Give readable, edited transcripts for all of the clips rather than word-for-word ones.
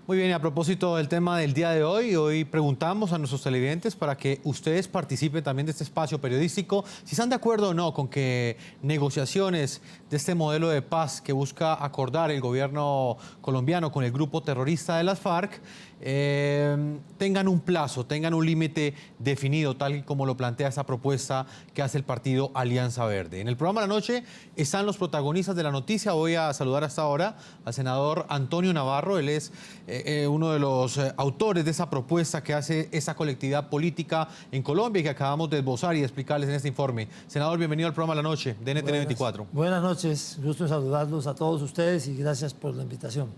Muy bien, y a propósito del tema del día de hoy preguntamos a nuestros televidentes para que ustedes participen también de este espacio periodístico, si están de acuerdo o no con que negociaciones de este modelo de paz que busca acordar el gobierno colombiano con el grupo terrorista de las FARC tengan un plazo, tengan un límite definido, tal y como lo plantea esta propuesta que hace el partido Alianza Verde. En el programa de la noche están los protagonistas de la noticia. Voy a saludar hasta ahora al senador Antonio Navarro. Él es uno de los autores de esa propuesta que hace esa colectividad política en Colombia y que acabamos de esbozar y explicarles en este informe. Senador, bienvenido al programa de la noche de NTN 24. Buenas noches, gusto en saludarlos a todos ustedes y gracias por la invitación.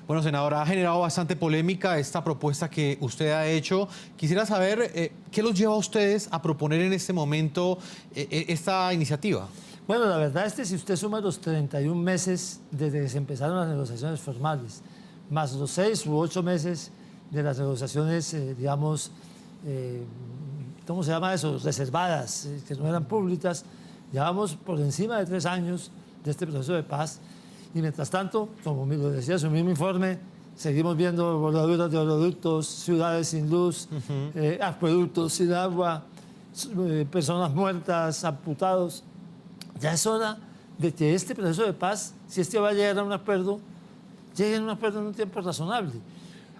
Bueno, senador, ha generado bastante polémica esta propuesta que usted ha hecho. Quisiera saber qué los lleva a ustedes a proponer en este momento esta iniciativa. Bueno, la verdad es que si usted suma los 31 meses desde que se empezaron las negociaciones formales, más los 6 u 8 meses de las negociaciones, ¿cómo se llama eso? Reservadas, que no eran públicas, llevamos por encima de 3 años de este proceso de paz. Y mientras tanto, como lo decía su mismo informe, seguimos viendo voladuras de oleoductos, ciudades sin luz, acueductos sin agua, personas muertas, amputados. Ya es hora de que este proceso de paz, si este va a llegar a un acuerdo, llegue a un acuerdo en un tiempo razonable.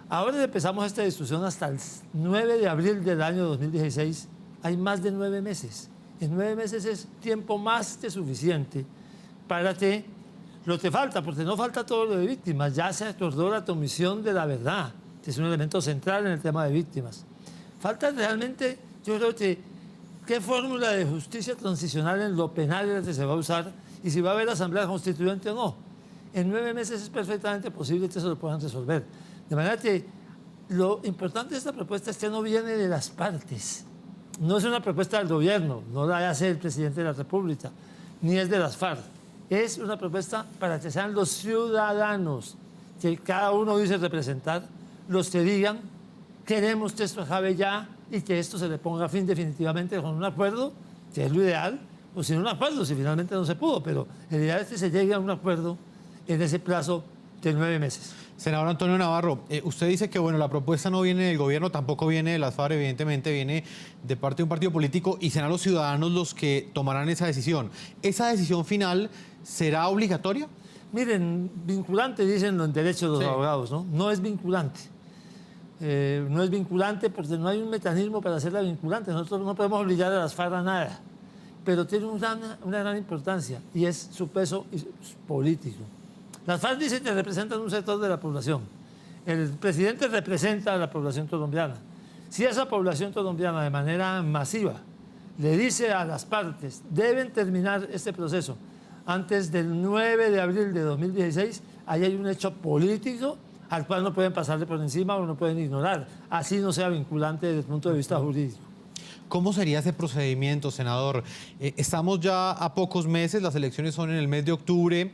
Ahora empezamos esta discusión hasta el 9 de abril del año 2016. Hay más de 9 meses. En 9 meses es tiempo más que suficiente para que lo que falta, porque no falta todo lo de víctimas, ya se acordó la comisión de la verdad, que es un elemento central en el tema de víctimas. Falta realmente, yo creo que, qué fórmula de justicia transicional en lo penal es la que se va a usar y si va a haber asamblea constituyente o no. En 9 meses es perfectamente posible que eso lo puedan resolver. De manera que lo importante de esta propuesta es que no viene de las partes. No es una propuesta del gobierno, no la hace el presidente de la República, ni es de las FARC. Es una propuesta para que sean los ciudadanos, que cada uno dice representar, los que digan, queremos que esto acabe ya y que esto se le ponga fin definitivamente con un acuerdo, que es lo ideal, o sin un acuerdo, si finalmente no se pudo, pero el ideal es que se llegue a un acuerdo en ese plazo de 9 meses. Senador Antonio Navarro, usted dice que bueno, la propuesta no viene del gobierno, tampoco viene de las FARC, evidentemente viene de parte de un partido político y serán los ciudadanos los que tomarán esa decisión. ¿Esa decisión final será obligatoria? Miren, vinculante dicen en derecho de los abogados, ¿no? No es vinculante. No es vinculante porque no hay un mecanismo para hacerla vinculante. Nosotros no podemos obligar a las FARC a nada, pero tiene una gran importancia y es su peso político. Las FARC dicen que representan un sector de la población. El presidente representa a la población colombiana. Si esa población colombiana de manera masiva le dice a las partes, deben terminar este proceso antes del 9 de abril de 2016, ahí hay un hecho político al cual no pueden pasarle por encima o no pueden ignorar, así no sea vinculante desde el punto de vista jurídico. ¿Cómo sería ese procedimiento, senador? Estamos ya a pocos meses, las elecciones son en el mes de octubre.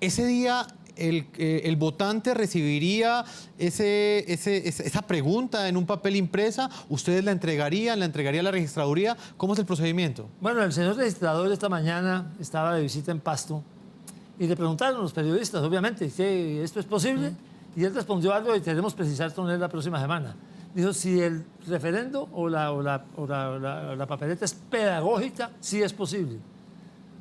Ese día el votante recibiría esa pregunta en un papel impresa, ustedes la entregaría a la registraduría. ¿Cómo es el procedimiento? Bueno, el señor registrador esta mañana estaba de visita en Pasto y le preguntaron a los periodistas, obviamente, que esto es posible, y él respondió algo y queremos precisar con él la próxima semana. Dijo, si el referendo o la papeleta es pedagógica, sí es posible.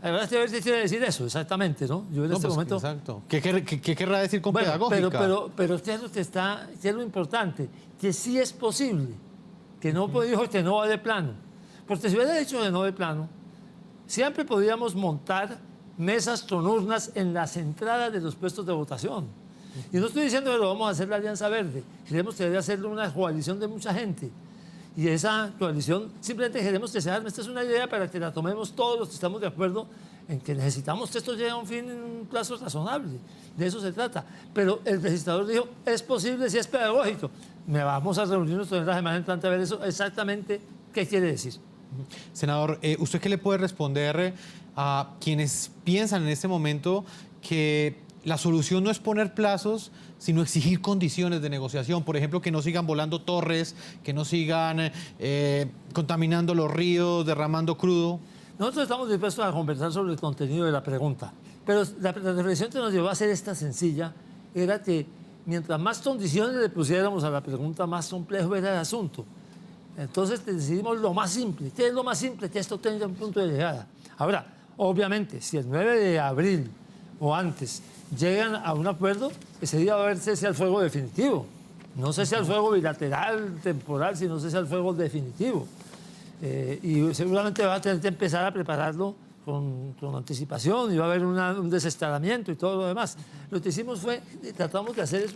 La verdad es que a ver si quiere decir eso, exactamente, ¿no? Yo en este momento... Exacto. ¿Qué querrá decir con pedagógica? Pero ¿qué es lo importante? Que sí es posible. Que no dijo que no va de plano. Porque si hubiera dicho que no de plano, siempre podíamos montar mesas con urnas en las entradas de los puestos de votación. Y no estoy diciendo que lo vamos a hacer la Alianza Verde. Queremos que debe hacerlo una coalición de mucha gente. Y esa coalición simplemente queremos que se arme. Esta es una idea para que la tomemos todos los que estamos de acuerdo en que necesitamos que esto llegue a un fin en un plazo razonable. De eso se trata. Pero el registrador dijo, es posible si es pedagógico. Me vamos a reunirnos con la semana entrante a ver eso exactamente qué quiere decir. Senador, ¿usted qué le puede responder a quienes piensan en este momento que la solución no es poner plazos, sino exigir condiciones de negociación? Por ejemplo, que no sigan volando torres, que no sigan contaminando los ríos, derramando crudo. Nosotros estamos dispuestos a conversar sobre el contenido de la pregunta, pero la reflexión que nos llevó a hacer esta sencilla era que mientras más condiciones le pusiéramos a la pregunta, más complejo era el asunto. Entonces decidimos lo más simple. ¿Qué es lo más simple? Que esto tenga un punto de llegada. Ahora, obviamente, si el 9 de abril o antes llegan a un acuerdo, ese día va a haber cese al fuego definitivo. No cese al fuego bilateral, temporal, sino cese al fuego definitivo. Y seguramente va a tener que empezar a prepararlo con anticipación y va a haber un desescalamiento y todo lo demás. Lo que hicimos fue, tratamos de hacer es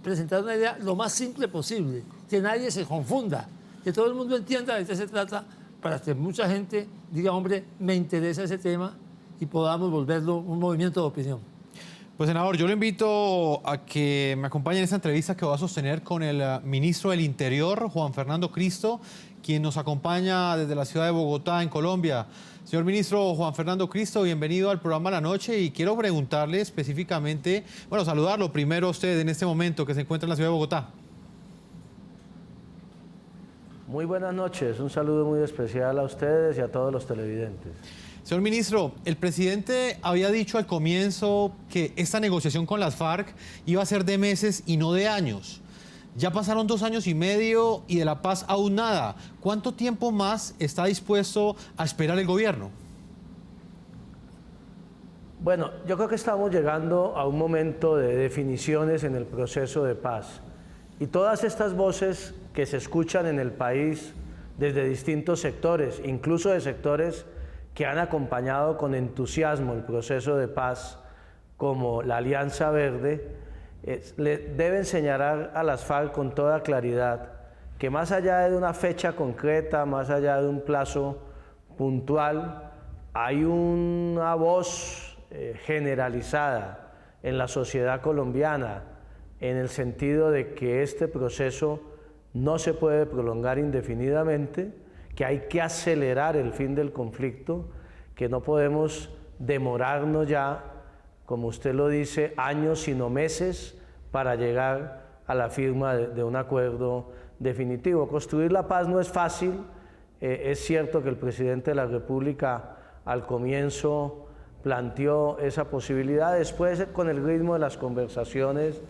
presentar una idea lo más simple posible, que nadie se confunda, que todo el mundo entienda de qué se trata, para que mucha gente diga, hombre, me interesa ese tema y podamos volverlo un movimiento de opinión. Pues, senador, yo le invito a que me acompañe en esta entrevista que va a sostener con el ministro del Interior, Juan Fernando Cristo, quien nos acompaña desde la ciudad de Bogotá, en Colombia. Señor ministro Juan Fernando Cristo, bienvenido al programa La Noche y quiero preguntarle específicamente, bueno, saludarlo primero a usted en este momento que se encuentra en la ciudad de Bogotá. Muy buenas noches, un saludo muy especial a ustedes y a todos los televidentes. Señor ministro, el presidente había dicho al comienzo que esta negociación con las FARC iba a ser de meses y no de años. Ya pasaron 2 años y medio y de la paz aún nada. ¿Cuánto tiempo más está dispuesto a esperar el gobierno? Bueno, yo creo que estamos llegando a un momento de definiciones en el proceso de paz. Y todas estas voces que se escuchan en el país desde distintos sectores, incluso de sectores que han acompañado con entusiasmo el proceso de paz, como la Alianza Verde, le deben señalar a las FARC con toda claridad que más allá de una fecha concreta, más allá de un plazo puntual, hay una voz generalizada en la sociedad colombiana en el sentido de que este proceso no se puede prolongar indefinidamente, que hay que acelerar el fin del conflicto, que no podemos demorarnos ya, como usted lo dice, años sino meses para llegar a la firma de un acuerdo definitivo. Construir la paz no es fácil, es cierto que el presidente de la República al comienzo planteó esa posibilidad, después con el ritmo de las conversaciones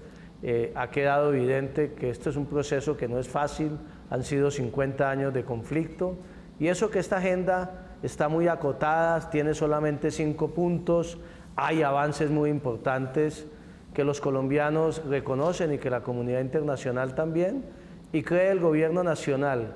ha quedado evidente que este es un proceso que no es fácil, han sido 50 años de conflicto y eso que esta agenda está muy acotada, tiene solamente 5 puntos, hay avances muy importantes que los colombianos reconocen y que la comunidad internacional también, y cree el gobierno nacional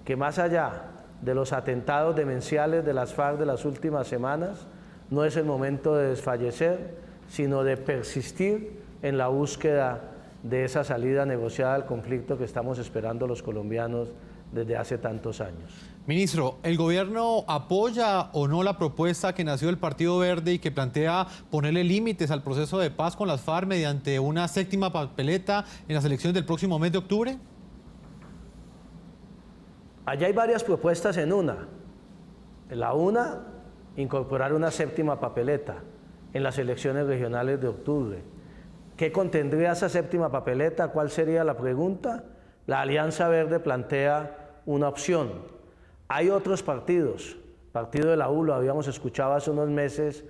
que más allá de los atentados demenciales de las FARC de las últimas semanas, no es el momento de desfallecer, sino de persistir en la búsqueda de esa salida negociada al conflicto que estamos esperando los colombianos desde hace tantos años. Ministro, ¿el gobierno apoya o no la propuesta que nació del Partido Verde y que plantea ponerle límites al proceso de paz con las FARC mediante una 7ª papeleta en las elecciones del próximo mes de octubre? Allá hay varias propuestas en una. La una, incorporar una 7ª papeleta en las elecciones regionales de octubre. ¿Qué contendría esa 7ª papeleta? ¿Cuál sería la pregunta? La Alianza Verde plantea una opción. Hay otros partidos, partido de la U, lo habíamos escuchado hace unos meses,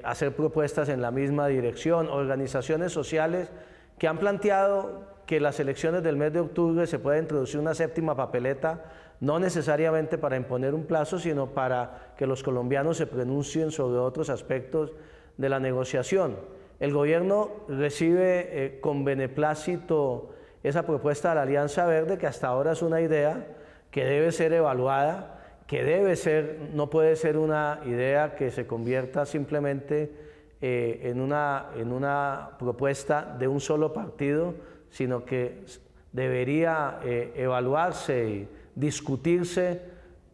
hacer propuestas en la misma dirección, organizaciones sociales que han planteado que las elecciones del mes de octubre se pueda introducir una 7ª papeleta, no necesariamente para imponer un plazo, sino para que los colombianos se pronuncien sobre otros aspectos de la negociación. El gobierno recibe con beneplácito esa propuesta de la Alianza Verde, que hasta ahora es una idea que debe ser evaluada, que debe ser, no puede ser una idea que se convierta simplemente en una propuesta de un solo partido, sino que debería evaluarse y discutirse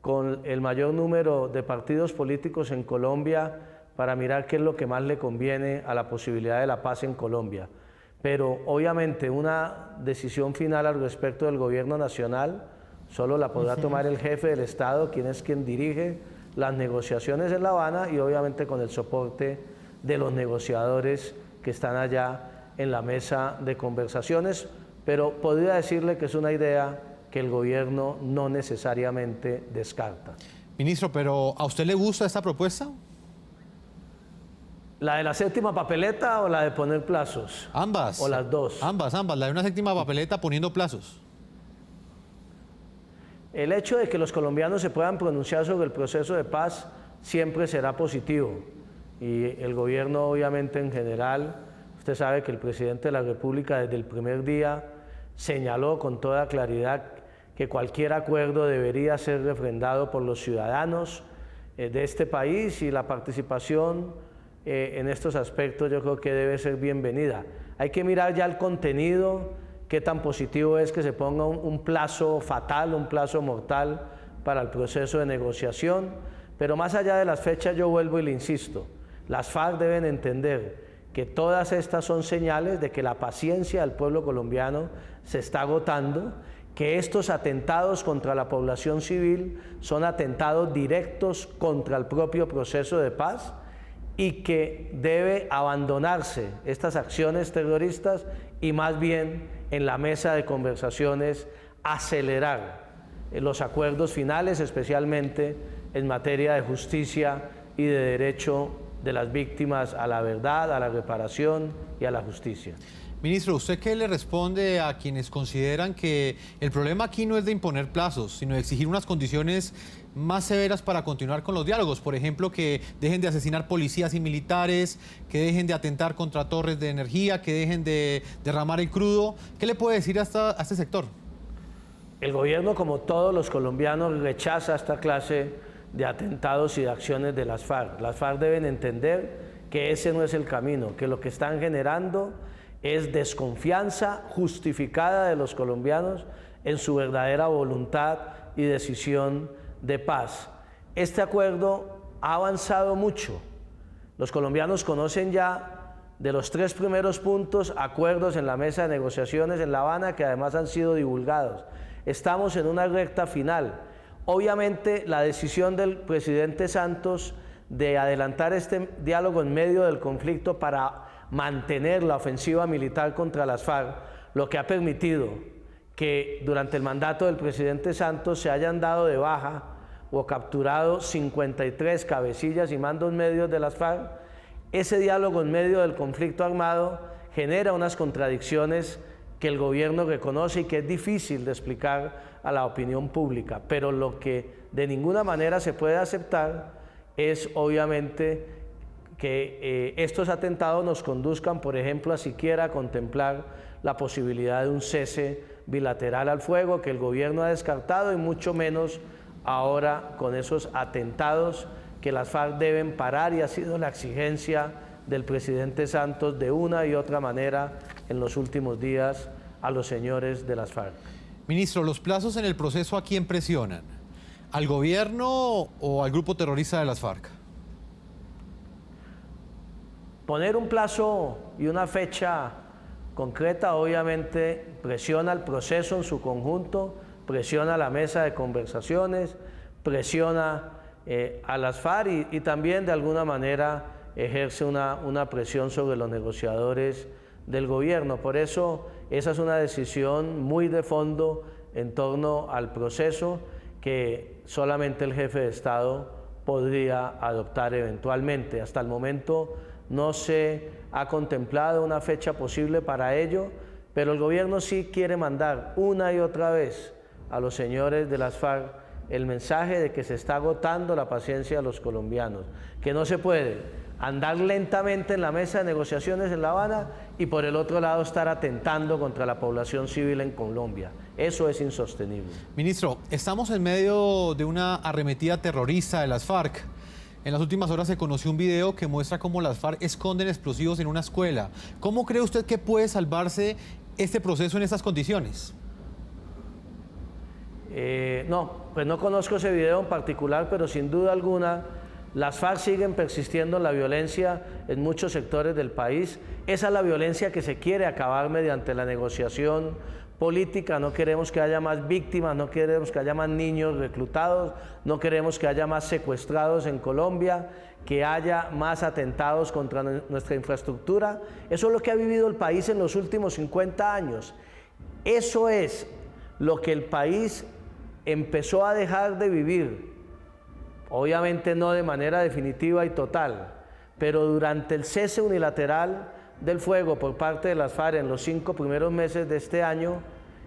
con el mayor número de partidos políticos en Colombia para mirar qué es lo que más le conviene a la posibilidad de la paz en Colombia. Pero obviamente una decisión final al respecto del gobierno nacional solo la podrá tomar el jefe del Estado, quien dirige las negociaciones en La Habana y obviamente con el soporte de los negociadores que están allá en la mesa de conversaciones, pero podría decirle que es una idea que el gobierno no necesariamente descarta. Ministro, ¿pero a usted le gusta esta propuesta? ¿La de la séptima papeleta o la de poner plazos? Ambas. ¿O las dos? Ambas. La de una séptima papeleta poniendo plazos. El hecho de que los colombianos se puedan pronunciar sobre el proceso de paz siempre será positivo. Y el gobierno, obviamente, en general, usted sabe que el presidente de la República desde el primer día señaló con toda claridad que cualquier acuerdo debería ser refrendado por los ciudadanos de este país, y la participación en estos aspectos yo creo que debe ser bienvenida. Hay que mirar ya el contenido, qué tan positivo es que se ponga un plazo fatal, un plazo mortal para el proceso de negociación, pero más allá de las fechas yo vuelvo y le insisto, las FARC deben entender que todas estas son señales de que la paciencia del pueblo colombiano se está agotando, que estos atentados contra la población civil son atentados directos contra el propio proceso de paz, y que debe abandonarse estas acciones terroristas y más bien en la mesa de conversaciones acelerar los acuerdos finales, especialmente en materia de justicia y de derecho de las víctimas a la verdad, a la reparación y a la justicia. Ministro, ¿usted qué le responde a quienes consideran que el problema aquí no es de imponer plazos, sino de exigir unas condiciones más severas para continuar con los diálogos? Por ejemplo, que dejen de asesinar policías y militares, que dejen de atentar contra torres de energía, que dejen de derramar el crudo. ¿Qué le puede decir a este sector? El gobierno, como todos los colombianos, rechaza esta clase de atentados y de acciones de las FARC. Las FARC deben entender que ese no es el camino, que lo que están generando es desconfianza justificada de los colombianos en su verdadera voluntad y decisión de paz. Este acuerdo ha avanzado mucho. Los colombianos conocen ya de los 3 primeros puntos acuerdos en la mesa de negociaciones en La Habana, que además han sido divulgados. Estamos en una recta final. Obviamente la decisión del presidente Santos de adelantar este diálogo en medio del conflicto para mantener la ofensiva militar contra las FARC, lo que ha permitido que durante el mandato del presidente Santos se hayan dado de baja o capturado 53 cabecillas y mandos medios de las FARC. Ese diálogo en medio del conflicto armado genera unas contradicciones que el gobierno reconoce y que es difícil de explicar a la opinión pública, pero lo que de ninguna manera se puede aceptar es obviamente que estos atentados nos conduzcan, por ejemplo, a siquiera contemplar la posibilidad de un cese bilateral al fuego, que el gobierno ha descartado, y mucho menos ahora con esos atentados que las FARC deben parar, y ha sido la exigencia del presidente Santos de una y otra manera en los últimos días a los señores de las FARC. Ministro, ¿los plazos en el proceso a quién presionan? ¿Al gobierno o al grupo terrorista de las FARC? Poner un plazo y una fecha concreta obviamente presiona al proceso en su conjunto, presiona a la mesa de conversaciones, presiona a las FARC y también de alguna manera ejerce una presión sobre los negociadores del gobierno. Por eso esa es una decisión muy de fondo en torno al proceso que solamente el jefe de Estado podría adoptar eventualmente. Hasta el momento no se ha contemplado una fecha posible para ello, pero el gobierno sí quiere mandar una y otra vez a los señores de las FARC el mensaje de que se está agotando la paciencia de los colombianos, que no se puede andar lentamente en la mesa de negociaciones en La Habana y por el otro lado estar atentando contra la población civil en Colombia. Eso es insostenible. Ministro, estamos en medio de una arremetida terrorista de las FARC. En las últimas horas se conoció un video que muestra cómo las FARC esconden explosivos en una escuela. ¿Cómo cree usted que puede salvarse este proceso en estas condiciones? Pues no conozco ese video en particular, pero sin duda alguna las FARC siguen persistiendo en la violencia en muchos sectores del país. Esa es la violencia que se quiere acabar mediante la negociación política. No queremos que haya más víctimas, no queremos que haya más niños reclutados, no queremos que haya más secuestrados en Colombia, que haya más atentados contra nuestra infraestructura. Eso es lo que ha vivido el país en los últimos 50 años. Eso es lo que el país empezó a dejar de vivir, obviamente no de manera definitiva y total, pero durante el cese unilateral del fuego por parte de las FARC en los 5 primeros meses de este año,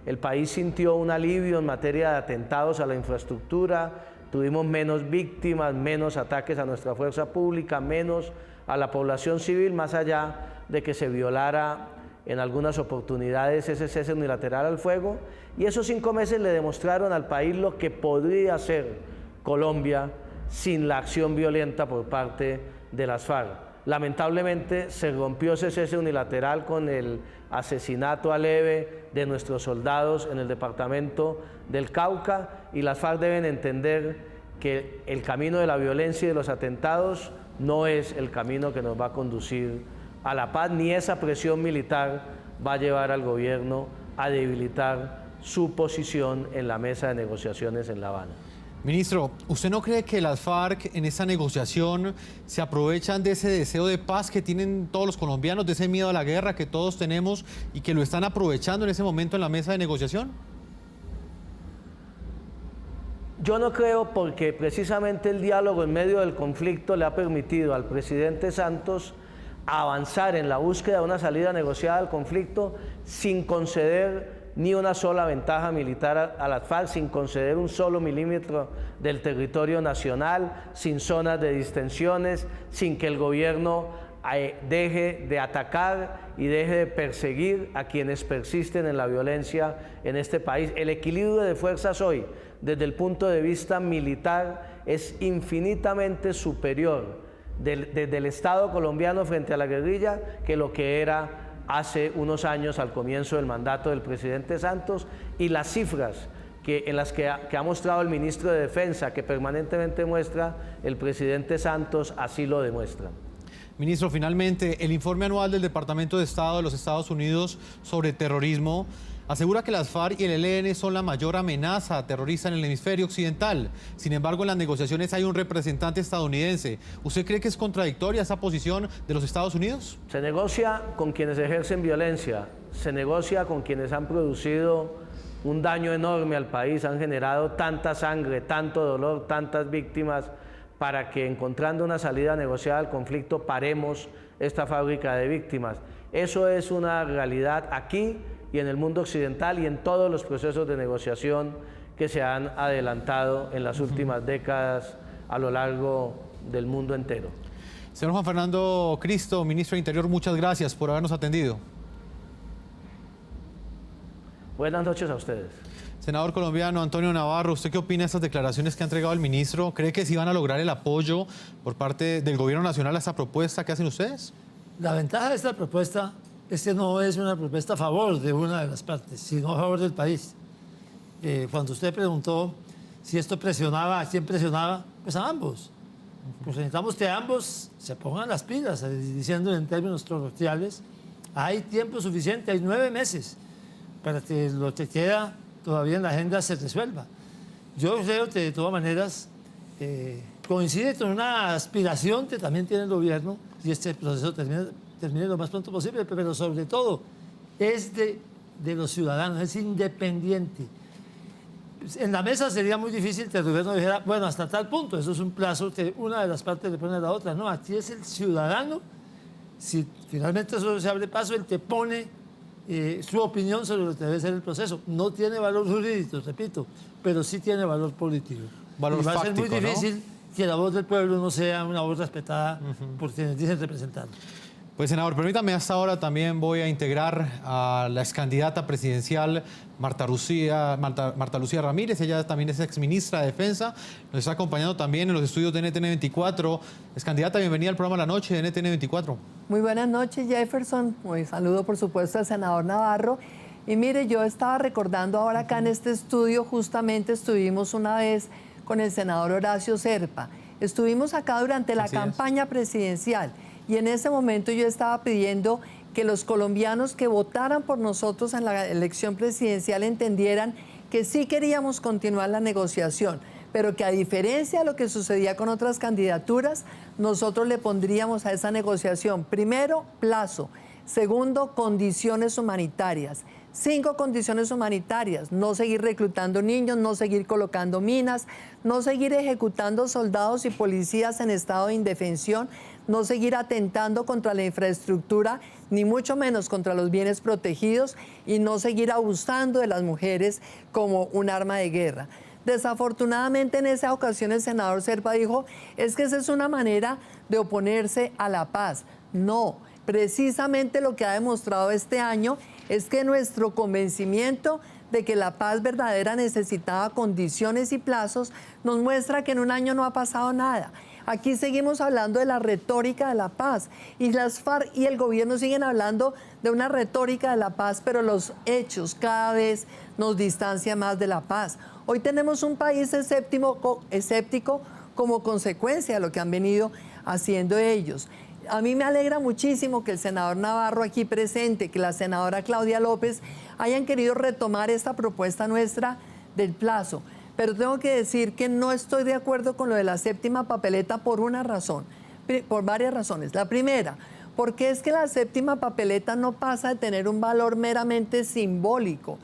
el país sintió un alivio en materia de atentados a la infraestructura, tuvimos menos víctimas, menos ataques a nuestra fuerza pública, menos a la población civil, más allá de que se violara en algunas oportunidades ese cese unilateral al fuego, y esos 5 meses le demostraron al país lo que podría ser Colombia sin la acción violenta por parte de las FARC. Lamentablemente se rompió ese cese unilateral con el asesinato a leve de nuestros soldados en el departamento del Cauca, y las FARC deben entender que el camino de la violencia y de los atentados no es el camino que nos va a conducir a la paz, ni esa presión militar va a llevar al gobierno a debilitar su posición en la mesa de negociaciones en La Habana. Ministro, ¿usted no cree que las FARC en esta negociación se aprovechan de ese deseo de paz que tienen todos los colombianos, de ese miedo a la guerra que todos tenemos y que lo están aprovechando en ese momento en la mesa de negociación? Yo no creo, porque precisamente el diálogo en medio del conflicto le ha permitido al presidente Santos avanzar en la búsqueda de una salida negociada al conflicto sin conceder ni una sola ventaja militar a las FARC, sin conceder un solo milímetro del territorio nacional, sin zonas de distensiones, sin que el gobierno deje de atacar y deje de perseguir a quienes persisten en la violencia en este país. El equilibrio de fuerzas hoy, desde el punto de vista militar, es infinitamente superior desde el Estado colombiano frente a la guerrilla que lo que era hace unos años al comienzo del mandato del presidente Santos, y las cifras en las que ha mostrado el ministro de Defensa, que permanentemente muestra el presidente Santos, así lo demuestran. Ministro, finalmente, el informe anual del Departamento de Estado de los Estados Unidos sobre terrorismo asegura que las FARC y el ELN son la mayor amenaza terrorista en el hemisferio occidental. Sin embargo, en las negociaciones hay un representante estadounidense. ¿Usted cree que es contradictoria esa posición de los Estados Unidos? Se negocia con quienes ejercen violencia, se negocia con quienes han producido un daño enorme al país, han generado tanta sangre, tanto dolor, tantas víctimas, para que, encontrando una salida negociada al conflicto, paremos esta fábrica de víctimas. Eso es una realidad aquí y en el mundo occidental y en todos los procesos de negociación que se han adelantado en las últimas décadas a lo largo del mundo entero. Señor Juan Fernando Cristo, ministro de Interior, muchas gracias por habernos atendido. Buenas noches a ustedes. Senador colombiano Antonio Navarro, ¿usted qué opina de estas declaraciones que ha entregado el ministro? ¿Cree que sí van a lograr el apoyo por parte del gobierno nacional a esta propuesta que hacen ustedes? La ventaja de esta propuesta es que no es una propuesta a favor de una de las partes, sino a favor del país. Cuando usted preguntó si esto presionaba, ¿a quién presionaba? Pues a ambos. Pues necesitamos que ambos se pongan las pilas, diciendo en términos coloquiales, hay tiempo suficiente, hay 9 meses para que lo que queda todavía en la agenda se resuelva. Yo creo que de todas maneras coincide con una aspiración que también tiene el gobierno, y este proceso termine lo más pronto posible, pero sobre todo es de los ciudadanos, es independiente. En la mesa sería muy difícil que el gobierno dijera, bueno, hasta tal punto, eso es un plazo que una de las partes le pone a la otra. No, aquí es el ciudadano, si finalmente eso se abre paso, el que pone su opinión sobre lo que debe ser el proceso. No tiene valor jurídico, repito, pero sí tiene valor político. Valor y va fáctico, a ser muy difícil, ¿no?, que la voz del pueblo no sea una voz respetada por quienes dicen representar. Pues, senador, permítame, hasta ahora también voy a integrar a la excandidata presidencial Marta Lucía Ramírez. Ella también es exministra de Defensa. Nos está acompañando también en los estudios de NTN 24. Excandidata, bienvenida al programa La Noche de NTN 24. Muy buenas noches, Jefferson. Muy saludo, por supuesto, al senador Navarro. Y mire, yo estaba recordando ahora acá en este estudio, justamente estuvimos una vez con el senador Horacio Serpa. Estuvimos acá durante la campaña presidencial y en ese momento yo estaba pidiendo que los colombianos que votaran por nosotros en la elección presidencial entendieran que sí queríamos continuar la negociación, pero que a diferencia de lo que sucedía con otras candidaturas, nosotros le pondríamos a esa negociación, primero, plazo, segundo, condiciones humanitarias. 5 condiciones humanitarias: no seguir reclutando niños, no seguir colocando minas, no seguir ejecutando soldados y policías en estado de indefensión, no seguir atentando contra la infraestructura, ni mucho menos contra los bienes protegidos, y no seguir abusando de las mujeres como un arma de guerra. Desafortunadamente, en esa ocasión el senador Zerpa dijo, es que esa es una manera de oponerse a la paz. No, precisamente lo que ha demostrado este año es que nuestro convencimiento de que la paz verdadera necesitaba condiciones y plazos nos muestra que en un año no ha pasado nada. Aquí seguimos hablando de la retórica de la paz, y las FARC y el gobierno siguen hablando de una retórica de la paz, pero los hechos cada vez nos distancian más de la paz. Hoy tenemos un país escéptico como consecuencia de lo que han venido haciendo ellos. A mí me alegra muchísimo que el senador Navarro aquí presente, que la senadora Claudia López hayan querido retomar esta propuesta nuestra del plazo. Pero tengo que decir que no estoy de acuerdo con lo de la séptima papeleta por una razón, por varias razones. La primera, porque es que la séptima papeleta no pasa de tener un valor meramente simbólico,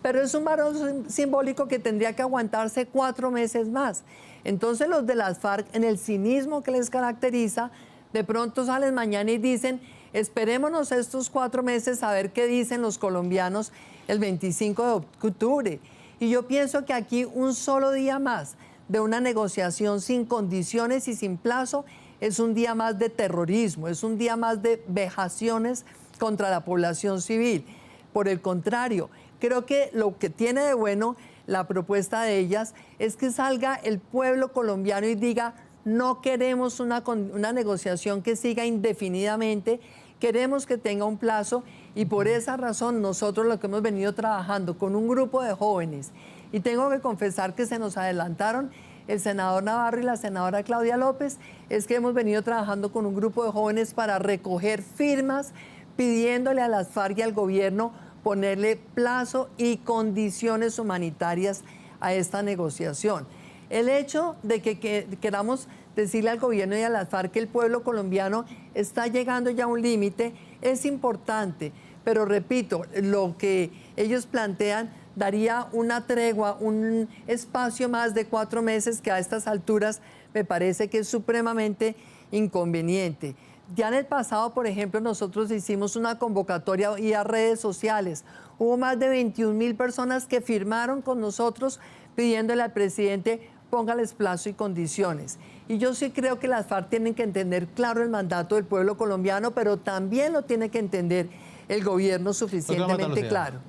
pero es un valor simbólico que tendría que aguantarse 4 meses más. Entonces los de las FARC, en el cinismo que les caracteriza, de pronto salen mañana y dicen, esperémonos estos 4 meses a ver qué dicen los colombianos el 25 de octubre. Y yo pienso que aquí un solo día más de una negociación sin condiciones y sin plazo es un día más de terrorismo, es un día más de vejaciones contra la población civil. Por el contrario, creo que lo que tiene de bueno la propuesta de ellas es que salga el pueblo colombiano y diga, no queremos una negociación que siga indefinidamente, queremos que tenga un plazo, y por esa razón nosotros lo que hemos venido trabajando con un grupo de jóvenes, y tengo que confesar que se nos adelantaron el senador Navarro y la senadora Claudia López, es que hemos venido trabajando con un grupo de jóvenes para recoger firmas pidiéndole a las FARC y al gobierno ponerle plazo y condiciones humanitarias a esta negociación. El hecho de que queramos decirle al gobierno y a las FARC que el pueblo colombiano está llegando ya a un límite es importante, pero repito, lo que ellos plantean daría una tregua, un espacio más de 4 meses que a estas alturas me parece que es supremamente inconveniente. Ya en el pasado, por ejemplo, nosotros hicimos una convocatoria vía redes sociales. Hubo más de 21.000 personas que firmaron con nosotros pidiéndole al presidente póngales plazo y condiciones. Y yo sí creo que las FARC tienen que entender claro el mandato del pueblo colombiano, pero también lo tiene que entender el gobierno suficientemente claro.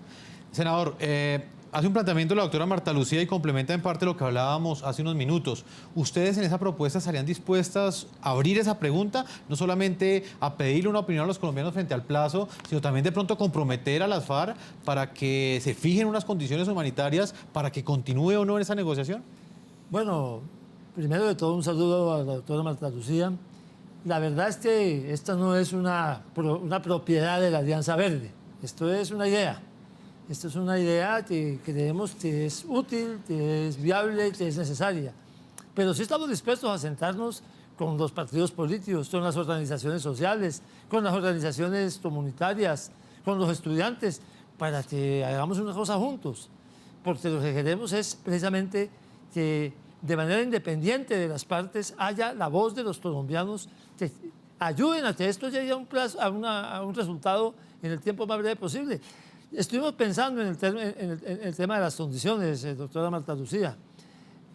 Senador, hace un planteamiento la doctora Marta Lucía y complementa en parte lo que hablábamos hace unos minutos. ¿Ustedes en esa propuesta estarían dispuestas a abrir esa pregunta, no solamente a pedirle una opinión a los colombianos frente al plazo, sino también de pronto comprometer a las FARC para que se fijen unas condiciones humanitarias para que continúe o no en esa negociación? Bueno, primero de todo un saludo a la doctora Marta Lucía. La verdad es que esta no es una propiedad de la Alianza Verde, esto es una idea. Esto es una idea que creemos que es útil, que es viable, que es necesaria. Pero sí estamos dispuestos a sentarnos con los partidos políticos, con las organizaciones sociales, con las organizaciones comunitarias, con los estudiantes, para que hagamos una cosa juntos. Porque lo que queremos es precisamente que de manera independiente de las partes haya la voz de los colombianos que ayuden a que esto llegue a un resultado en el tiempo más breve posible. Estuvimos pensando en el tema de las condiciones, doctora Marta Lucía,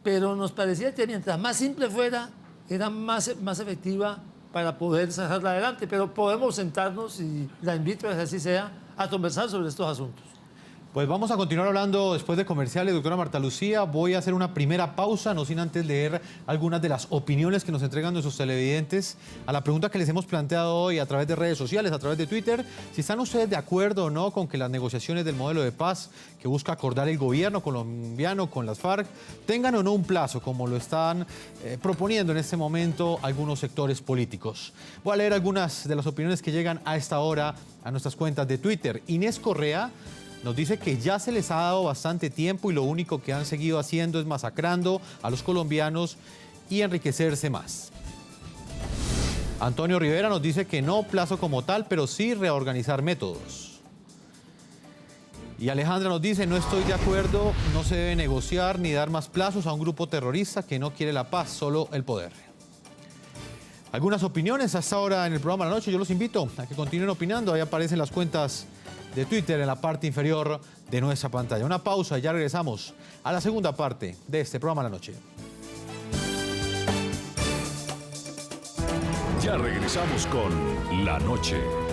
pero nos parecía que mientras más simple fuera, era más efectiva para poder sacarla adelante. Pero podemos sentarnos, y la invito a que así sea, a conversar sobre estos asuntos. Pues vamos a continuar hablando después de comerciales, doctora Marta Lucía. Voy a hacer una primera pausa, no sin antes leer algunas de las opiniones que nos entregan nuestros televidentes a la pregunta que les hemos planteado hoy a través de redes sociales, a través de Twitter. Si están ustedes de acuerdo o no con que las negociaciones del modelo de paz que busca acordar el gobierno colombiano con las FARC tengan o no un plazo, como lo están proponiendo en este momento algunos sectores políticos. Voy a leer algunas de las opiniones que llegan a esta hora a nuestras cuentas de Twitter. Inés Correa nos dice que ya se les ha dado bastante tiempo y lo único que han seguido haciendo es masacrando a los colombianos y enriquecerse más. Antonio Rivera nos dice que no plazo como tal, pero sí reorganizar métodos. Y Alejandra nos dice, no estoy de acuerdo, no se debe negociar ni dar más plazos a un grupo terrorista que no quiere la paz, solo el poder. algunas opiniones hasta ahora en el programa de la noche. Yo los invito a que continúen opinando. Ahí aparecen las cuentas de Twitter en la parte inferior de nuestra pantalla. Una pausa y ya regresamos a la segunda parte de este programa de la noche. Ya regresamos con La Noche.